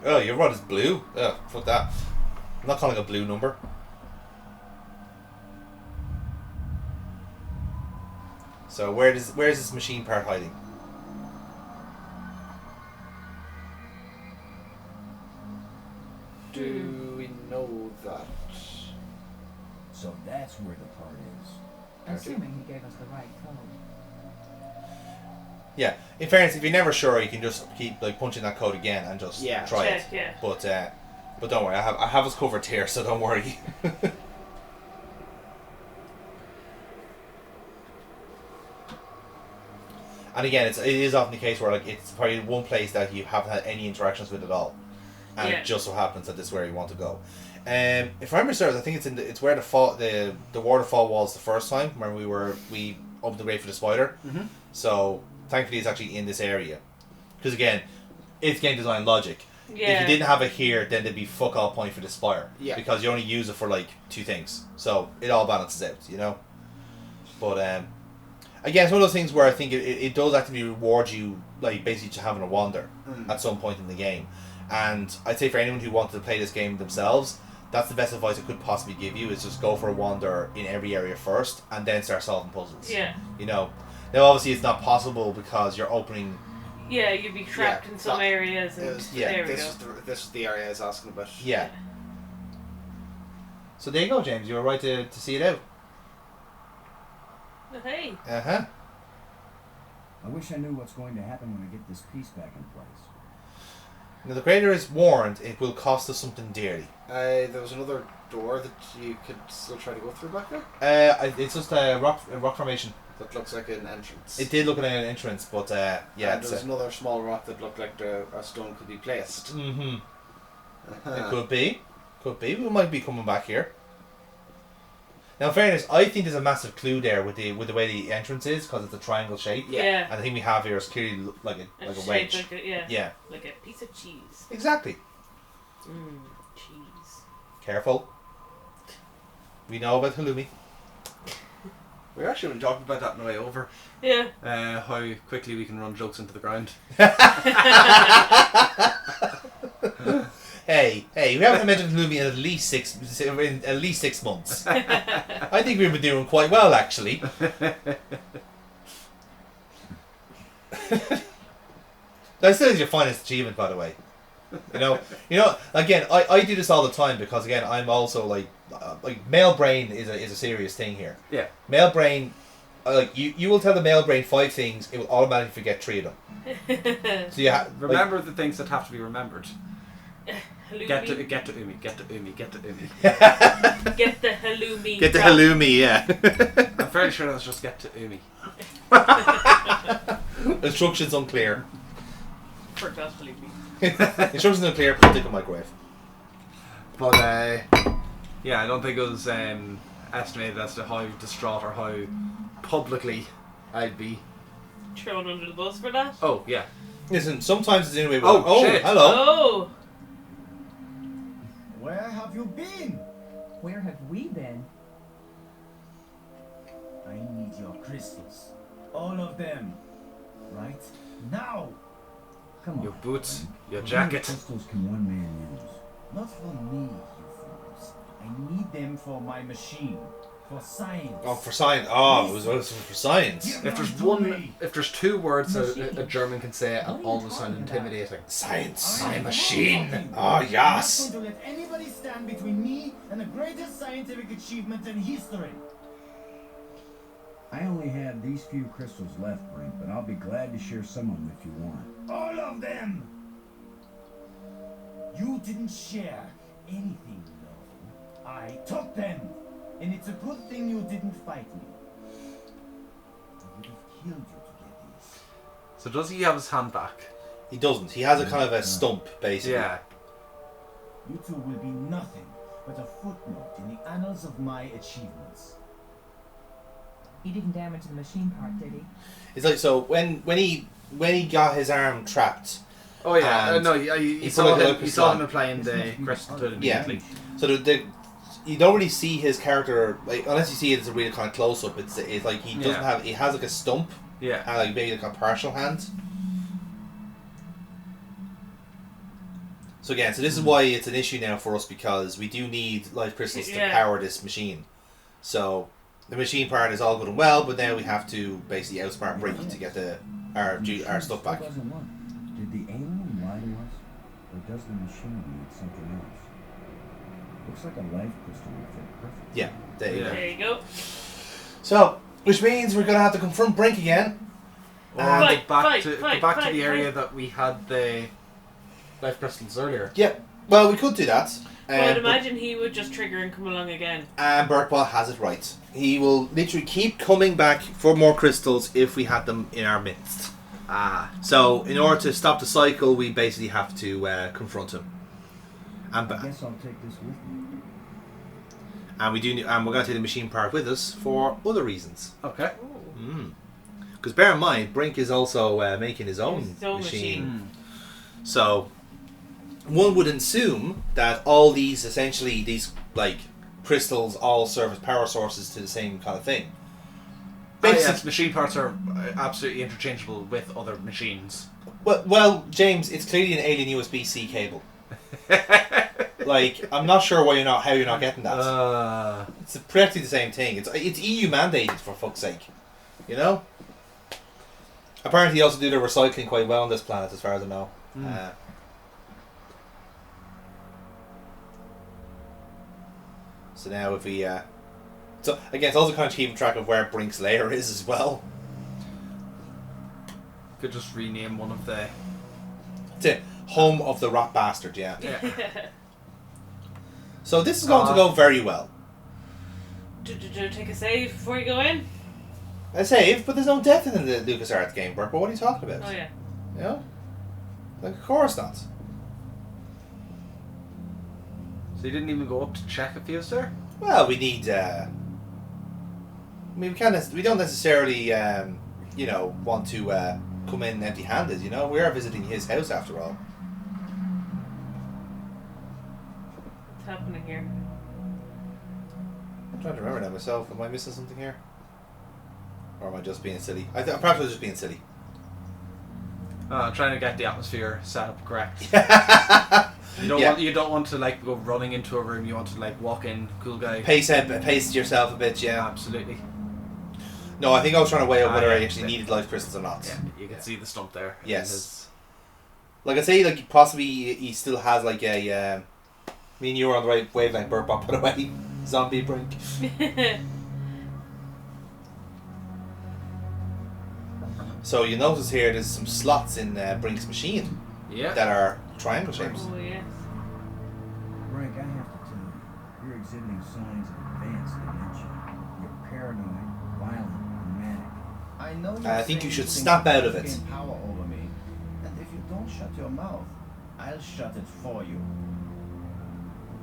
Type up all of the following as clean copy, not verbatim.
Oh, your rod is blue? Oh, fuck that. I'm not calling a blue number. So where is this machine part hiding? Do we know that? So that's where the part is. Assuming he gave us the right code. Yeah. In fairness, if you're never sure, you can just keep like punching that code again and just try check, it. Yeah. But don't worry, I have us covered here, so don't worry. And again, it is often the case where like it's probably one place that you haven't had any interactions with at all, and it just so happens that this is where you want to go. If I remember, I think it's where the waterfall was the first time when we opened the grave for the spider. Mm-hmm. So thankfully, it's actually in this area, because again, it's game design logic. Yeah. If you didn't have it here, then there'd be fuck all point for the spire. Yeah. Because you only use it for like 2 things, so it all balances out, you know. But again, it's one of those things where I think it does actually reward you, like basically to having a wander at some point in the game. And I'd say for anyone who wanted to play this game themselves, that's the best advice I could possibly give you, is just go for a wander in every area first and then start solving puzzles. Yeah. You know, now obviously it's not possible because you're opening. Yeah, you'd be trapped in some areas. And there we go. This is the area I was asking about. Yeah. So there you go, James. You were right to see it out. Hey. Uh-huh. I wish I knew what's going to happen when I get this piece back in place. Now the creator is warned it will cost us something dearly. There was another door that you could still try to go through back there? It's just a rock formation. That looks like an entrance. It did look like an entrance, but yeah. And there's another small rock that looked like a stone could be placed. Mm-hmm. It could be. Could be. We might be coming back here. Now, in fairness, I think there's a massive clue there with the way the entrance is, because it's a triangle shape. Yeah. And the thing we have here is clearly like a wedge. Like yeah. Like a piece of cheese. Exactly. Cheese. Careful. We know about halloumi. We actually been talking about that on the way over. Yeah. How quickly we can run jokes into the ground. Hey, we haven't mentioned halloumi in at least 6 months. I think we've been doing quite well, actually. That's still your finest achievement, by the way. You know. Again, I do this all the time because again, I'm also like male brain is a serious thing here. Yeah. Male brain, like you will tell the male brain 5 things, it will automatically forget 3 of them. So you remember the things that have to be remembered. Get to Umi. Get the halloumi. Get the halloumi, yeah. I'm fairly sure that's just get to Umi. Instructions unclear. Forgot halloumi. Instructions unclear, put it in the microwave. But yeah, I don't think it was estimated as to how distraught or how publicly I'd be Thrown under the bus for that? Oh, yeah. Listen, sometimes it's in a way. Shit. Hello. Oh! Where have you been? Where have we been? I need your crystals. All of them. Right now. Come on. Your boots, Brink. your How jacket. many crystals can one man use? Not for me, you fools. I need them for my machine. For science. Oh, for science. Oh, it was for science. Give If there's 2 words a German can say, it almost sound intimidating. Science. I am machine. talking. Oh, yes. I'm not going to let anybody stand between me and the greatest scientific achievement in history. I only have these few crystals left, Brink, but I'll be glad to share some of them if you want. All of them! You didn't share anything, though. I took them! And it's a good thing you didn't fight me. I would have killed you to get these. So does he have his hand back? He doesn't. He has a kind of a stump, basically. Yeah. You two will be nothing but a footnote in the annals of my achievements. He didn't damage the machine part, did he? It's like, so when he got his arm trapped. Oh yeah. And No, you he saw put a him. look You saw on. him applying the crystal to it Yeah. immediately. So you don't really see his character, like, unless you see it as a really kind of close up. It's like he doesn't have. He has like a stump Yeah. and like maybe like a partial hand. So again, so this is why it's an issue now for us, because we do need life crystals to power this machine. So the machine part is all good and well, but now we have to basically outsmart Brink to get our stuff back. Did the alien lie to us, or does the machine need something else? Looks like a life crystal would fit perfect. Yeah, There you go. So, which means we're gonna have to confront Brink again. And go back to the area that we had the life crystals earlier. Yeah, well, we could do that. Well, I'd imagine he would just trigger and come along again. And Burkball has it right. He will literally keep coming back for more crystals if we had them in our midst. So in order to stop the cycle, we basically have to confront him. And I guess I'll take this with me. And we do, and we're going to take the machine part with us for other reasons. Okay. Because bear in mind, Brink is also making his own machine. So one would assume that all these, essentially, these like crystals all serve as power sources to the same kind of thing. Yes, machine parts are absolutely interchangeable with other machines. Well, James, it's clearly an alien USB-C cable. Like, I'm not sure how you're not getting that. It's practically the same thing. It's EU mandated, for fuck's sake. You know? Apparently, they also do their recycling quite well on this planet, as far as I know. So now, if we, so again, it's also kind of keeping track of where Brink's lair is as well. Could just rename one of the. The home of the rat bastard, yeah. So this is going to go very well. Take a save before you go in? A save, but there's no death in the LucasArts game, Burke. But what are you talking about? Oh yeah. You know? Like, of course not. So you didn't even go up to check if he was there? Well, we need. I mean, we don't necessarily, want to come in empty-handed. You know, we are visiting his house after all. What's happening here? I'm trying to remember that myself. Am I missing something here? Or am I just being silly? Perhaps I was just being silly. Trying to get the atmosphere set up correct. You don't want to like go running into a room. You want to like walk in, cool guy. Pace yourself a bit, yeah. Absolutely. No, I think I was trying to weigh up whether I actually needed life crystals or not. Yeah, you can see the stump there. Yes. Like I say, like possibly he still has like a. Me and you were on the right wavelength, Burp, by the way. Zombie Brink. So you notice here there's some slots in Brink's machine. Yeah. That are triangle shapes. Oh yes. Brink, I have to tell you, you're exhibiting signs of advanced dementia. You're paranoid, violent, and manic. I know I think you should snap out of it. Gain power over me, and if you don't shut your mouth, I'll shut it for you.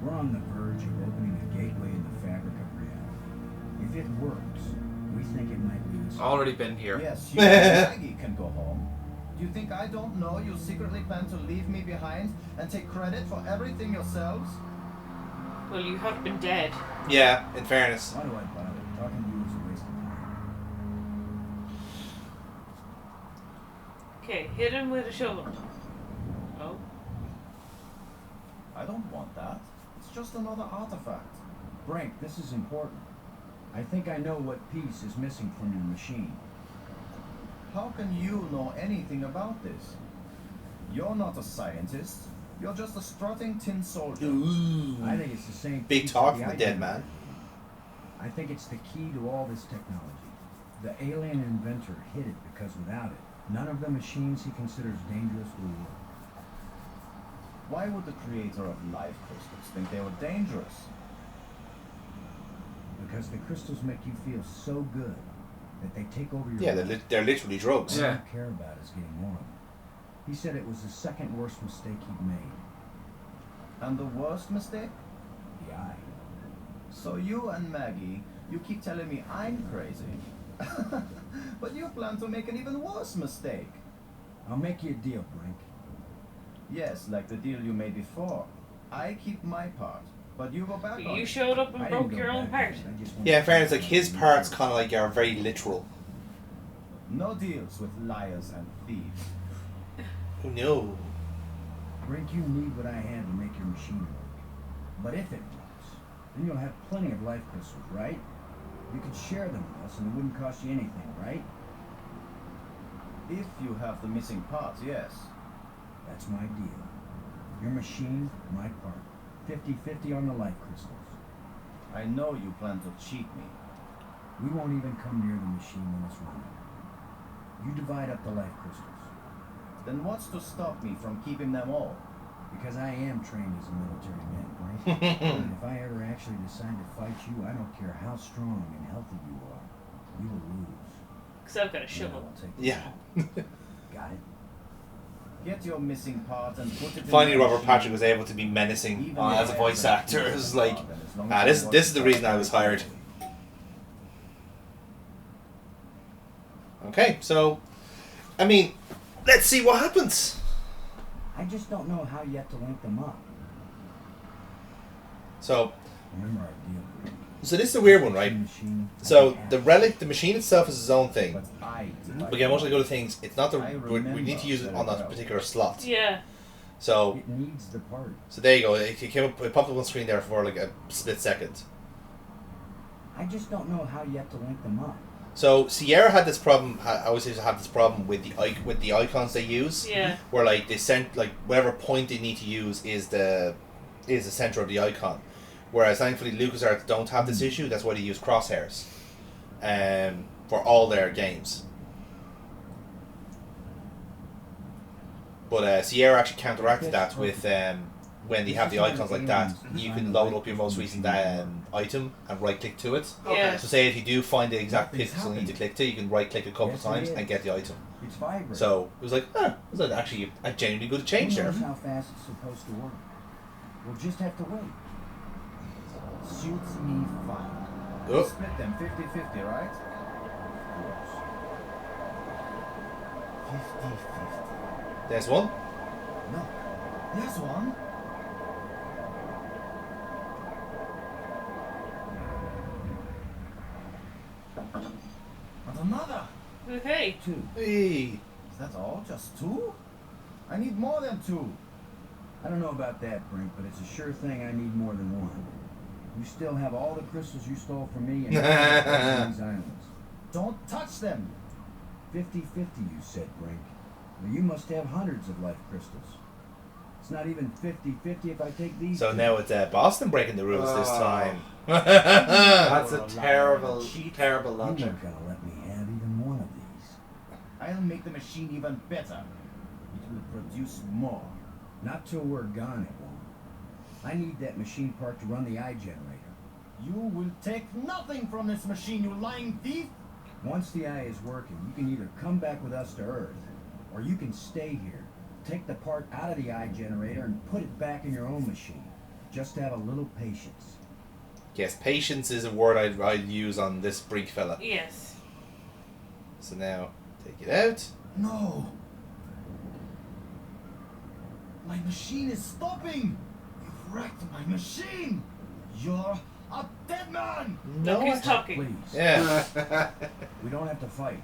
We're on the verge of opening a gateway in the fabric of reality. If it works, we think it might lead us. Already been here. Yes, you and Maggie can go home. Do you think I don't know you secretly plan to leave me behind and take credit for everything yourselves? Well, you have been dead. Yeah, in fairness. Why do I bother? Talking to you is a waste of time. Okay, hit him with a shovel. Oh. I don't want that. It's just another artifact. Brink, this is important. I think I know what piece is missing from your machine. How can you know anything about this? You're not a scientist. You're just a strutting tin soldier. Ooh. I think it's the same. Big piece talk of from the idea. dead man. I think it's the key to all this technology. The alien inventor hid it because without it, none of the machines he considers dangerous will work. Why would the creator of life crystals think they were dangerous? Because the crystals make you feel so good that they take over your Yeah, life. they're literally drugs. All Yeah. I care about is getting more of them. He said it was the second worst mistake he'd made. And the worst mistake? The eye. So you and Maggie, you keep telling me I'm crazy. But you plan to make an even worse mistake. I'll make you a deal, Brink. Yes, like the deal you made before. I keep my part, but you go back on You it. showed up and I didn't broke go your own back part. on it. I just wanted Yeah, in to- fairness, like his parts kind of like are very literal. No deals with liars and thieves. Who knew? Brink, you need what I had to make your machine work. But if it works, then you'll have plenty of life crystals, right? You could share them with us and it wouldn't cost you anything, right? If you have the missing parts, yes. That's my deal. Your machine, my part. 50-50 on the life crystals. I know you plan to cheat me. We won't even come near the machine when it's running. You divide up the life crystals. Then what's to stop me from keeping them all? Because I am trained as a military man, right? And if I ever actually decide to fight you, I don't care how strong and healthy you are. You will lose. Because I've got a shovel. I'll take Yeah. Got it? Get your missing part and put it Finally, in the Robert machine. Patrick was able to be menacing Even as a if voice I have actor. It was missing like, part, then as long ah, as this is the reason I was hired. Okay, so, I mean, let's see what happens. I just don't know how yet to link them up. So, Remember our deal, Brink. so this is a weird one, right? Machine, So the relic, the machine itself is its own thing. But I But again, much like other things, it's not the I we need to use it on remember that particular slot. Yeah. So It needs the part. there you go. It came up, it popped up on screen there for like a split second. I just don't know how yet to link them up. So Sierra had this problem. I always used to have this problem with the icons they use. Yeah. Where like they sent like whatever point they need to use is the center of the icon. Whereas thankfully LucasArts don't have this issue. That's why they use crosshairs, for all their games. But Sierra actually counteracted that with when they have the icons like that, you can load up your most recent item and right click to it. Yeah. So say if you do find the exact pixel you need to click to, you can right click a couple of times and get the item. It's vibrant. So it was like, was that actually a genuinely good change Who there? knows how fast it's supposed to work? We'll just have to wait. Suits me fine. Oh. Split them 50-50, right? Of course. 50-50. There's one. No, there's one. And another. Okay. 2. Hey. Is that all? Just 2? I need more than 2. I don't know about that, Brink, but it's a sure thing I need more than one. You still have all the crystals you stole from me and these islands. Don't touch them. 50-50, you said, Brink. Well, you must have hundreds of life crystals. It's not even 50-50 if I take these. So two. now it's Boston breaking the rules this time. That's a terrible, terrible You logic. weren't gonna let me have even one of these. I'll make the machine even better. It will produce more. Not till we're gone, it won't. I need that machine part to run the eye generator. You will take nothing from this machine, you lying thief! Once the eye is working, you can either come back with us to Earth, or you can stay here, take the part out of the eye generator and put it back in your own machine. Just have a little patience. Yes, patience is a word I'd use on this Brink fella. Yes. So now, take it out. No! My machine is stopping! You've wrecked my machine! You're a dead man! Look who's talking. Please. Yeah. We don't have to fight.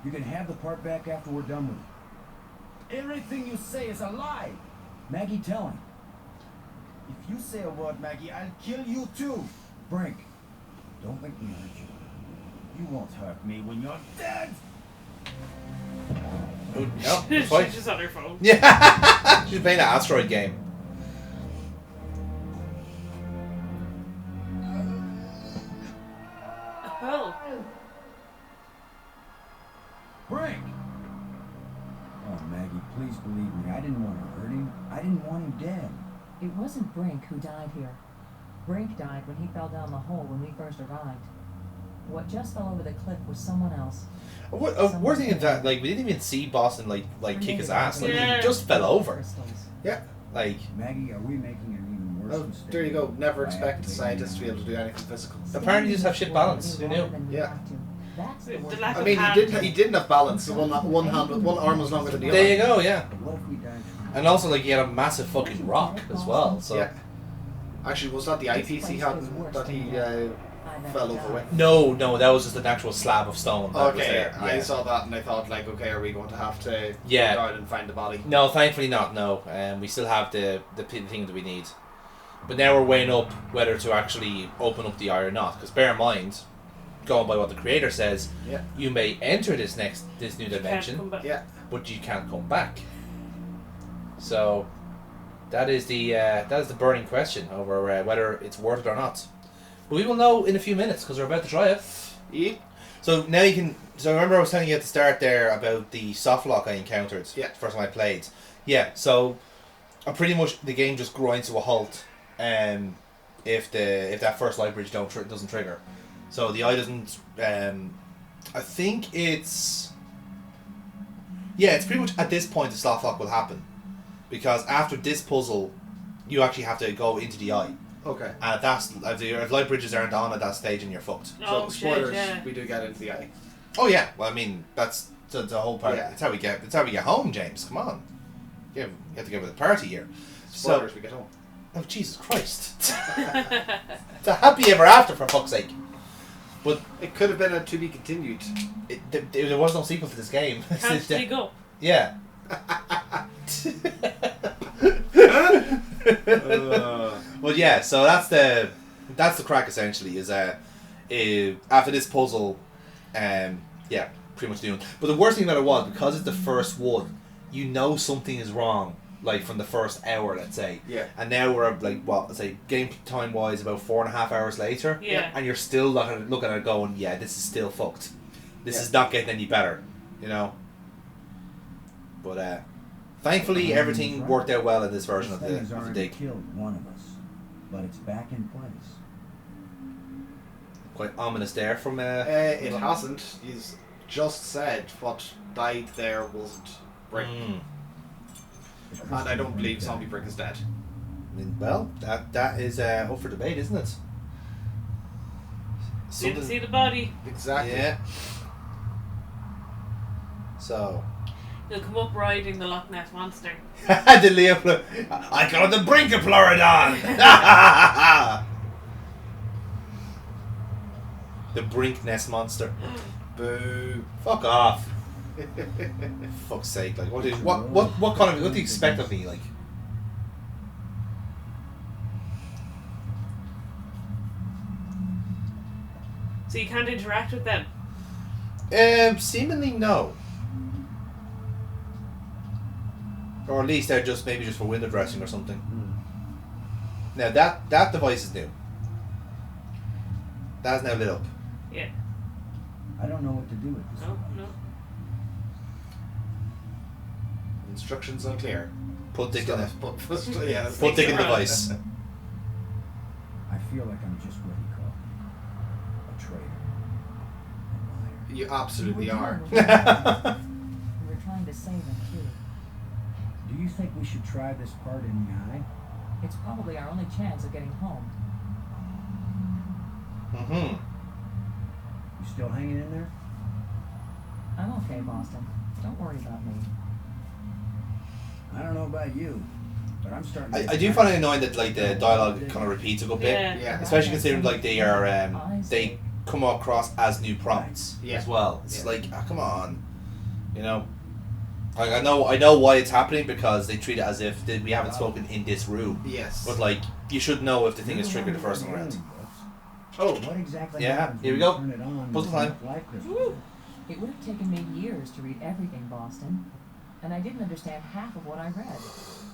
You can have the part back after we're done with it. Everything you say is a lie! Maggie, tell him. If you say a word, Maggie, I'll kill you too! Brink, don't make me hurt you. You won't hurt me when you're dead! Oh, no, She's fight. just on her phone. Yeah. She's playing an asteroid game. Oh. Brink! Oh, Maggie, please believe me. I didn't want to hurt him. I didn't want him dead. It wasn't Brink who died here. Brink died when he fell down the hole when we first arrived. What just fell over the cliff was someone else. We're thinking that like we didn't even see Boston like kick his ass. Like Yeah. he just fell over. Crystals. Yeah. Like Maggie, are we making an even worse Oh, mistake? there you go. Never by expect activating scientists to be the able to do anything physical. apparently you just have shit balance. Who knew? Yeah. That's the The worst. lack I of mean, hand. he didn't have balance. So one hand, with one arm was longer than the other. There you go. Yeah. But what if we died from And also like he had a massive fucking rock as well. So Yeah. Actually, was that the eyepiece he had that he I never fell died. over with? No, that was just an actual slab of stone that was Okay, there. I Yeah. saw that and I thought like, okay, are we going to have to Yeah. go down and find the body? No, thankfully not. No, we still have the thing that we need. But now we're weighing up whether to actually open up the eye or not. Because bear in mind, going by what the creator says, Yeah. you may enter this new Can't come dimension, back. Yeah. but you can't come back. So that is the burning question over whether it's worth it or not. But we will know in a few minutes because we're about to try it. Yeah. So now you can. So remember I was telling you at the start there about the soft lock I encountered. Yeah. The first time I played. Yeah. So, pretty much the game just grinds to a halt, if that first light bridge doesn't trigger. So the eye doesn't. I think it's. Yeah, it's pretty much at this point the soft lock will happen, because after this puzzle, you actually have to go into the eye. Okay. And if light bridges aren't on at that stage, and you're fucked. Oh, So spoilers, shit, yeah. we do get into the eye. Oh yeah, well I mean that's the whole part. Yeah. It's how we get home, James. Come on, you have to get with the party here. Spoilers, we get home. Oh Jesus Christ! It's a happy ever after, for fuck's sake. But It could have been a to be continued. there was no sequel to this game. Can't they go? Yeah. Well, yeah. So that's the crack essentially. Is after this puzzle, yeah, pretty much doing. But the worst thing about it was because it's the first one, you know something is wrong. Like from the first hour, let's say. Yeah. And now we're like, what? Let's say game time wise, about 4.5 hours later. Yeah. And you're still looking at it going, yeah, this is still fucked. This Yeah. is not getting any better, you know. But thankfully everything worked out well in this version of This the thing has already dig. killed one of us, but it's back in place. Quite ominous there from. It hasn't. He's just said what died there wasn't Brink. And I don't believe Zombie Brink is dead. I mean, well, that is up for debate, isn't it? Didn't see the body. Exactly. Yeah. So. He'll come up riding the Loch Ness Monster. The Leo. I got the Brink of Floridon! The Brink Nest Monster. Boo. Fuck off. Fuck's sake, like what do you expect of me, like? So you can't interact with them. Seemingly no. Or at least they're maybe just for window dressing or something. Now that device is new. That's now lit up. Yeah. I don't know what to do with this. No, device. no. Instructions unclear. Put dick in it. Yeah, Put dick in the device. I feel like I'm just what he called me. A traitor. A liar. You absolutely are. We were trying to save him too. Do you think we should try this part in the eye? It's probably our only chance of getting home. Mm-hmm. You still hanging in there? I'm okay, Boston. Don't worry about me. I don't know about you, but I'm starting to I do find it annoying that like the dialogue kind of repeats a good bit. Yeah. Yeah. Especially considering like they are they come across as new prompts Yeah. as well. It's Yeah. like, come on, you know. Like I know why it's happening because they treat it as if we haven't spoken in this room. Yes. But like you should know if the thing is triggered the first time around. Oh. What exactly Yeah, happens here we when go. you turn it on Puzzle and time. it's like this? Woo. It would have taken me years to read everything, Boston. And I didn't understand half of what I read.